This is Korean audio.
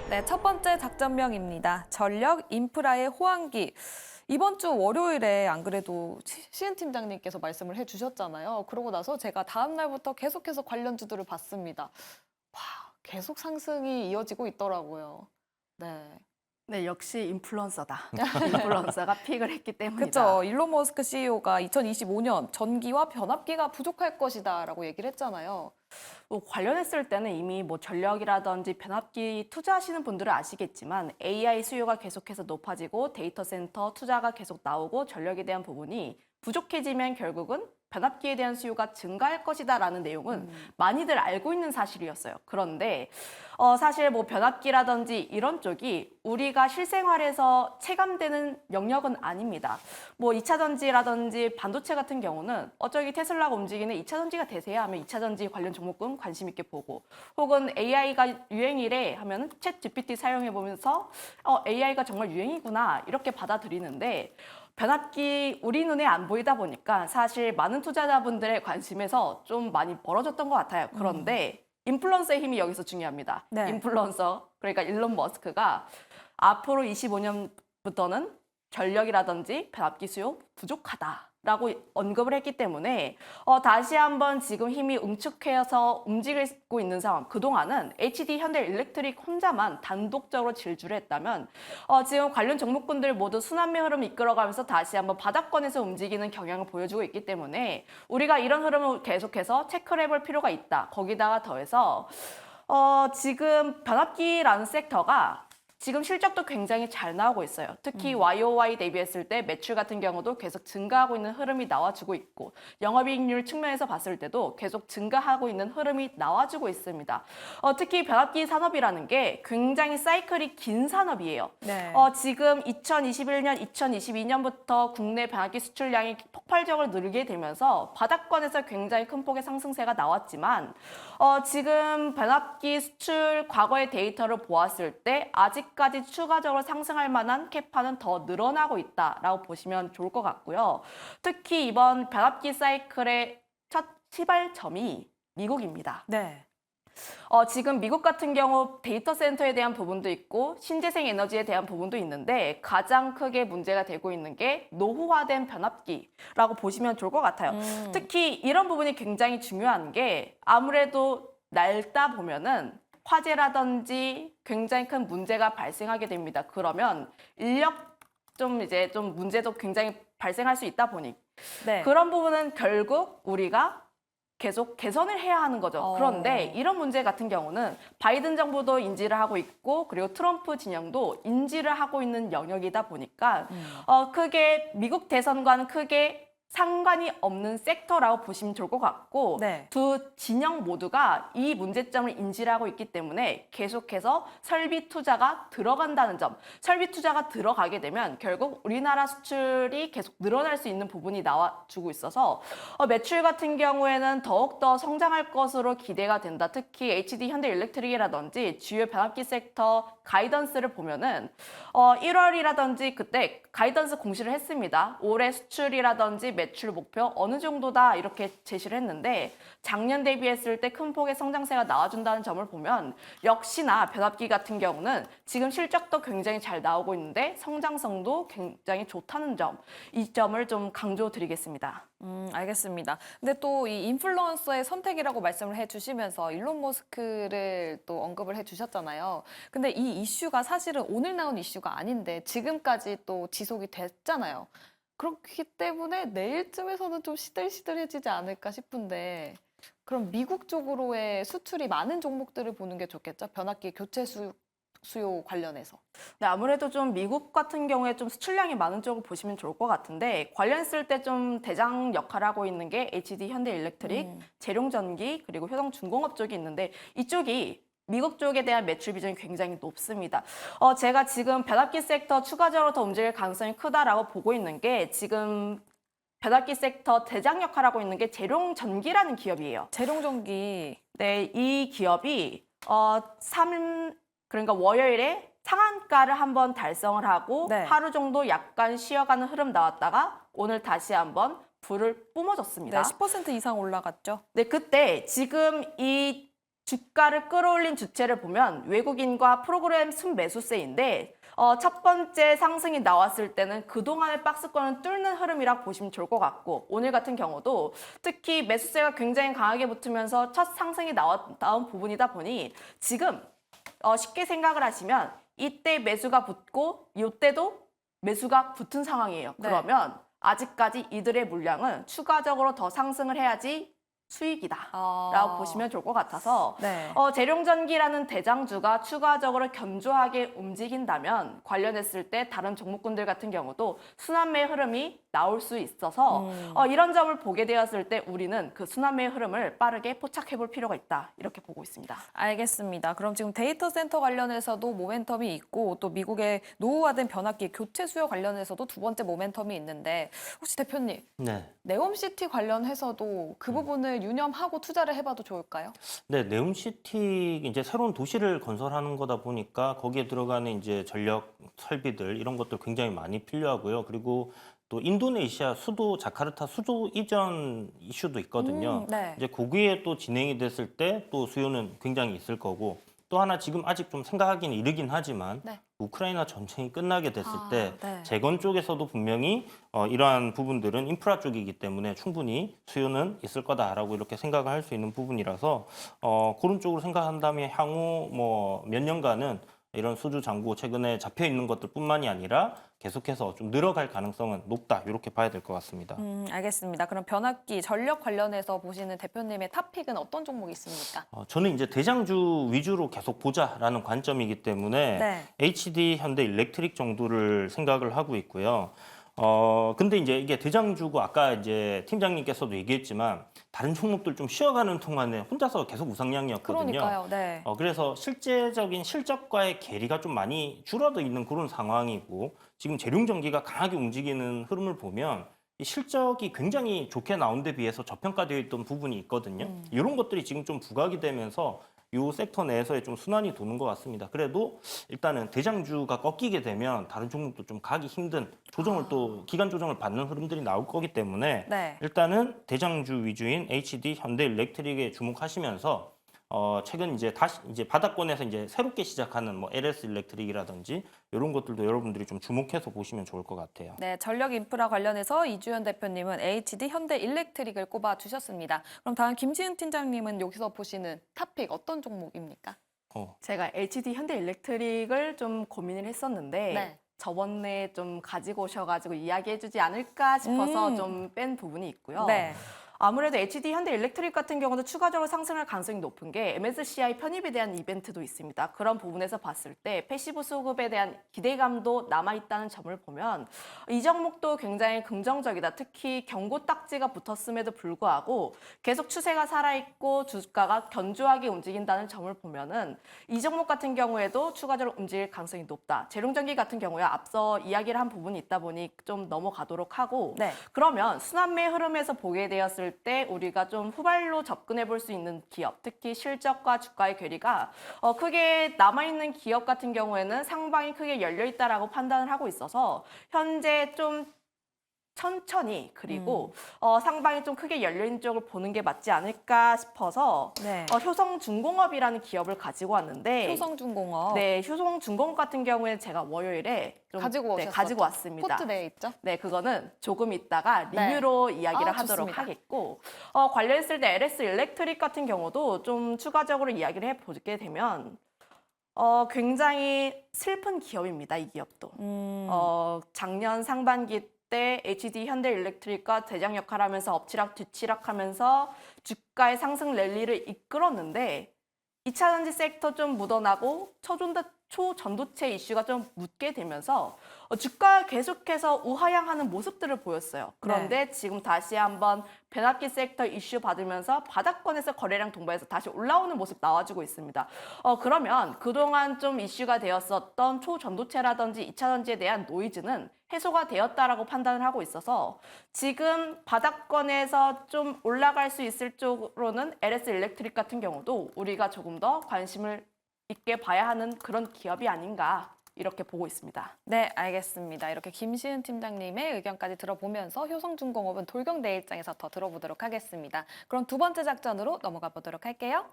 네, 첫 번째 작전명입니다. 전력 인프라의 호황기. 이번 주 월요일에 안 그래도 시은 팀장님께서 말씀을 해주셨잖아요. 그러고 나서 제가 다음 날부터 계속해서 관련주들을 봤습니다. 와, 계속 상승이 이어지고 있더라고요. 네. 네, 역시 인플루언서다. 인플루언서가 픽을 했기 때문이다. 그렇죠. 일론 머스크 CEO가 2025년 전기와 변압기가 부족할 것이다라고 얘기를 했잖아요. 관련했을 때는 이미 전력이라든지 변압기 투자하시는 분들은 아시겠지만 AI 수요가 계속해서 높아지고 데이터 센터 투자가 계속 나오고 전력에 대한 부분이 부족해지면 결국은 변압기에 대한 수요가 증가할 것이다라는 내용은 많이들 알고 있는 사실이었어요. 그런데 사실 변압기라든지 이런 쪽이 우리가 실생활에서 체감되는 영역은 아닙니다. 2차 전지라든지 반도체 같은 경우는 저기 테슬라가 움직이는 2차 전지가 대세야 하면 2차 전지 관련 종목군 관심 있게 보고, 혹은 AI가 유행이래 하면 챗 GPT 사용해 보면서 AI가 정말 유행이구나 이렇게 받아들이는데, 변압기 우리 눈에 안 보이다 보니까 사실 많은 투자자분들의 관심에서 좀 많이 벌어졌던 것 같아요. 그런데 인플루언서의 힘이 여기서 중요합니다. 네. 인플루언서, 그러니까 일론 머스크가 앞으로 25년부터는 전력이라든지 변압기 수요 부족하다라고 언급을 했기 때문에 다시 한번 지금 힘이 응축해서 움직이고 있는 상황. 그동안은 HD 현대일렉트릭 혼자만 단독적으로 질주를 했다면 지금 관련 종목군들 모두 순환매 흐름 이끌어가면서 다시 한번 바닥권에서 움직이는 경향을 보여주고 있기 때문에 우리가 이런 흐름을 계속해서 체크를 해볼 필요가 있다. 거기다가 더해서 지금 변압기라는 섹터가 지금 실적도 굉장히 잘 나오고 있어요. 특히 YOY 대비했을 때 매출 같은 경우도 계속 증가하고 있는 흐름이 나와주고 있고, 영업이익률 측면에서 봤을 때도 계속 증가하고 있는 흐름이 나와주고 있습니다. 특히 변압기 산업이라는 게 굉장히 사이클이 긴 산업이에요. 네. 지금 2021년, 2022년부터 국내 변압기 수출량이 폭발적으로 늘게 되면서 바닥권에서 굉장히 큰 폭의 상승세가 나왔지만 지금 변압기 수출 과거의 데이터를 보았을 때 아직까지 추가적으로 상승할 만한 캐파는 더 늘어나고 있다라고 보시면 좋을 것 같고요. 특히 이번 변압기 사이클의 첫 시발점이 미국입니다. 네. 지금 미국 같은 경우 데이터 센터에 대한 부분도 있고 신재생 에너지에 대한 부분도 있는데, 가장 크게 문제가 되고 있는 게 노후화된 변압기라고 보시면 좋을 것 같아요. 특히 이런 부분이 굉장히 중요한 게, 아무래도 날다 보면은 화재라든지 굉장히 큰 문제가 발생하게 됩니다. 그러면 인력 좀 문제도 굉장히 발생할 수 있다 보니 네. 그런 부분은 결국 우리가 계속 개선을 해야 하는 거죠. 그런데 이런 문제 같은 경우는 바이든 정부도 인지를 하고 있고, 그리고 트럼프 진영도 인지를 하고 있는 영역이다 보니까 크게 미국 대선과는 크게 상관이 없는 섹터라고 보시면 좋을 것 같고, 네. 두 진영 모두가 이 문제점을 인지를 하고 있기 때문에 계속해서 설비 투자가 들어간다는 점, 설비 투자가 들어가게 되면 결국 우리나라 수출이 계속 늘어날 수 있는 부분이 나와주고 있어서 매출 같은 경우에는 더욱더 성장할 것으로 기대가 된다. 특히 HD 현대일렉트릭이라든지 주요 변압기 섹터 가이던스를 보면은 1월이라든지 그때 가이던스 공시를 했습니다. 올해 수출이라든지 매출 목표 어느 정도다 이렇게 제시를 했는데, 작년 대비했을 때 큰 폭의 성장세가 나와준다는 점을 보면 역시나 변압기 같은 경우는 지금 실적도 굉장히 잘 나오고 있는데 성장성도 굉장히 좋다는 점, 이 점을 좀 강조드리겠습니다. 알겠습니다. 근데 또 이 인플루언서의 선택이라고 말씀을 해주시면서 일론 머스크를 또 언급을 해주셨잖아요. 근데 이 이슈가 사실은 오늘 나온 이슈가 아닌데 지금까지 또 지속이 됐잖아요. 그렇기 때문에 내일쯤에서는 좀 시들시들해지지 않을까 싶은데, 그럼 미국 쪽으로의 수출이 많은 종목들을 보는 게 좋겠죠? 변압기 교체 수요 관련해서. 네, 아무래도 좀 미국 같은 경우에 좀 수출량이 많은 쪽을 보시면 좋을 것 같은데, 관련했을 때 좀 대장 역할을 하고 있는 게 HD 현대일렉트릭, 재룡전기, 그리고 효성중공업 쪽이 있는데, 이쪽이 미국 쪽에 대한 매출 비중이 굉장히 높습니다. 제가 지금 변압기 섹터 추가적으로 더 움직일 가능성이 크다라고 보고 있는 게, 지금 변압기 섹터 대장 역할을 하고 있는 게 재룡전기라는 기업이에요. 재룡전기. 네, 이 기업이 그러니까 월요일에 상한가를 한번 달성을 하고 네. 하루 정도 약간 쉬어가는 흐름 나왔다가 오늘 다시 한번 불을 뿜어줬습니다. 네, 10% 이상 올라갔죠. 네, 그때 지금 이 주가를 끌어올린 주체를 보면 외국인과 프로그램 순매수세인데 첫 번째 상승이 나왔을 때는 그동안의 박스권을 뚫는 흐름이라고 보시면 좋을 것 같고 오늘 같은 경우도 특히 매수세가 굉장히 강하게 붙으면서 첫 상승이 나온 부분이다 보니 지금 쉽게 생각을 하시면 이때 매수가 붙고 이때도 매수가 붙은 상황이에요. 네. 그러면 아직까지 이들의 물량은 추가적으로 더 상승을 해야지 수익이다 라고 보시면 좋을 것 같아서 네. 재룡전기라는 대장주가 추가적으로 견조하게 움직인다면 관련했을 때 다른 종목군들 같은 경우도 순환매의 흐름이 나올 수 있어서 이런 점을 보게 되었을 때 우리는 그 순환매의 흐름을 빠르게 포착해 볼 필요가 있다 이렇게 보고 있습니다. 알겠습니다. 그럼 지금 데이터 센터 관련해서도 모멘텀이 있고 또 미국의 노후화된 변압기 교체 수요 관련해서도 두 번째 모멘텀이 있는데 혹시 대표님 네. 네옴시티 관련해서도 그 부분을 유념하고 투자를 해봐도 좋을까요? 네, 네옴시티 이제 새로운 도시를 건설하는 거다 보니까 거기에 들어가는 이제 전력 설비들 이런 것들 굉장히 많이 필요하고요. 그리고 또 인도네시아 수도 자카르타 수도 이전 이슈도 있거든요. 네. 이제 거기에 또 진행이 됐을 때 또 수요는 굉장히 있을 거고 또 하나 지금 아직 좀 생각하기는 이르긴 하지만 네. 우크라이나 전쟁이 끝나게 됐을 때 네. 재건 쪽에서도 분명히 이러한 부분들은 인프라 쪽이기 때문에 충분히 수요는 있을 거다라고 이렇게 생각을 할 수 있는 부분이라서 그런 쪽으로 생각한다면 향후 뭐 몇 년간은 이런 수주 잔고 최근에 잡혀 있는 것들뿐만이 아니라 계속해서 좀 늘어갈 가능성은 높다 이렇게 봐야 될 것 같습니다. 알겠습니다. 그럼 변압기 전력 관련해서 보시는 대표님의 탑픽은 어떤 종목이 있습니까? 저는 이제 대장주 위주로 계속 보자라는 관점이기 때문에 네. HD 현대 일렉트릭 정도를 생각을 하고 있고요. 근데 이제 이게 대장주고 아까 이제 팀장님께서도 얘기했지만 다른 종목들 좀 쉬어가는 동안에 혼자서 계속 우상향이었거든요. 그러니까요. 네. 그래서 실제적인 실적과의 괴리가 좀 많이 줄어들 있는 그런 상황이고 지금 재룡전기가 강하게 움직이는 흐름을 보면 이 실적이 굉장히 좋게 나온 데 비해서 저평가되어 있던 부분이 있거든요. 이런 것들이 지금 좀 부각이 되면서 이 섹터 내에서의 좀 순환이 도는 것 같습니다. 그래도 일단은 대장주가 꺾이게 되면 다른 종목도 좀 가기 힘든 조정을 또 기간 조정을 받는 흐름들이 나올 거기 때문에 네. 일단은 대장주 위주인 HD 현대 일렉트릭에 주목하시면서 최근 이제 다시 이제 바닥권에서 이제 새롭게 시작하는 뭐 LS 일렉트릭이라든지 이런 것들도 여러분들이 좀 주목해서 보시면 좋을 것 같아요. 네, 전력 인프라 관련해서 이주연 대표님은 HD 현대 일렉트릭을 꼽아 주셨습니다. 그럼 다음 김지은 팀장님은 여기서 보시는 탑픽 어떤 종목입니까? 제가 HD 현대 일렉트릭을 좀 고민을 했었는데 네. 저번에 좀 가지고 오셔가지고 이야기해주지 않을까 싶어서 좀 뺀 부분이 있고요. 네. 아무래도 HD 현대 일렉트릭 같은 경우도 추가적으로 상승할 가능성이 높은 게 MSCI 편입에 대한 이벤트도 있습니다. 그런 부분에서 봤을 때 패시브 수급에 대한 기대감도 남아있다는 점을 보면 이 종목도 굉장히 긍정적이다. 특히 경고 딱지가 붙었음에도 불구하고 계속 추세가 살아있고 주가가 견조하게 움직인다는 점을 보면은 이 종목 같은 경우에도 추가적으로 움직일 가능성이 높다. 재룡전기 같은 경우에 앞서 이야기를 한 부분이 있다 보니 좀 넘어가도록 하고 네. 그러면 순환매 흐름에서 보게 되었을 때 우리가 좀 후발로 접근해 볼 수 있는 기업, 특히 실적과 주가의 괴리가 크게 남아있는 기업 같은 경우에는 상방이 크게 열려 있다라고 판단을 하고 있어서 현재 좀 천천히 그리고 상방이 좀 크게 열려 있는 쪽을 보는 게 맞지 않을까 싶어서 네. 효성중공업이라는 기업을 가지고 왔는데 효성중공업 네, 효성중공업 같은 경우에 제가 월요일에 좀 가지고 오셨었죠? 가지고 왔습니다. 포트내에 있죠? 네, 그거는 조금 있다가 네. 리뷰로 이야기를 하도록 좋습니다. 하겠고 관련했을 때 LS 일렉트릭 같은 경우도 좀 추가적으로 이야기를 해보게 되면 굉장히 슬픈 기업입니다, 이 기업도. 작년 상반기 때 HD 현대 일렉트릭과 대장 역할을 하면서 엎치락 뒤치락하면서 주가의 상승 랠리를 이끌었는데 2차 전지 섹터 좀 묻어나고 초전도체 이슈가 좀 묻게 되면서 주가가 계속해서 우하향하는 모습들을 보였어요. 그런데 지금 다시 한번 변압기 섹터 이슈 받으면서 바닥권에서 거래량 동반해서 다시 올라오는 모습 나와주고 있습니다. 그러면 그동안 좀 이슈가 되었었던 초전도체라든지 2차 전지에 대한 노이즈는 해소가 되었다라고 판단을 하고 있어서 지금 바닥권에서 좀 올라갈 수 있을 쪽으로는 LS 일렉트릭 같은 경우도 우리가 조금 더 관심을 있게 봐야 하는 그런 기업이 아닌가 이렇게 보고 있습니다. 네, 알겠습니다. 이렇게 김시은 팀장님의 의견까지 들어보면서 효성중공업은 돌격 내일장에서 더 들어보도록 하겠습니다. 그럼 두 번째 작전으로 넘어가 보도록 할게요.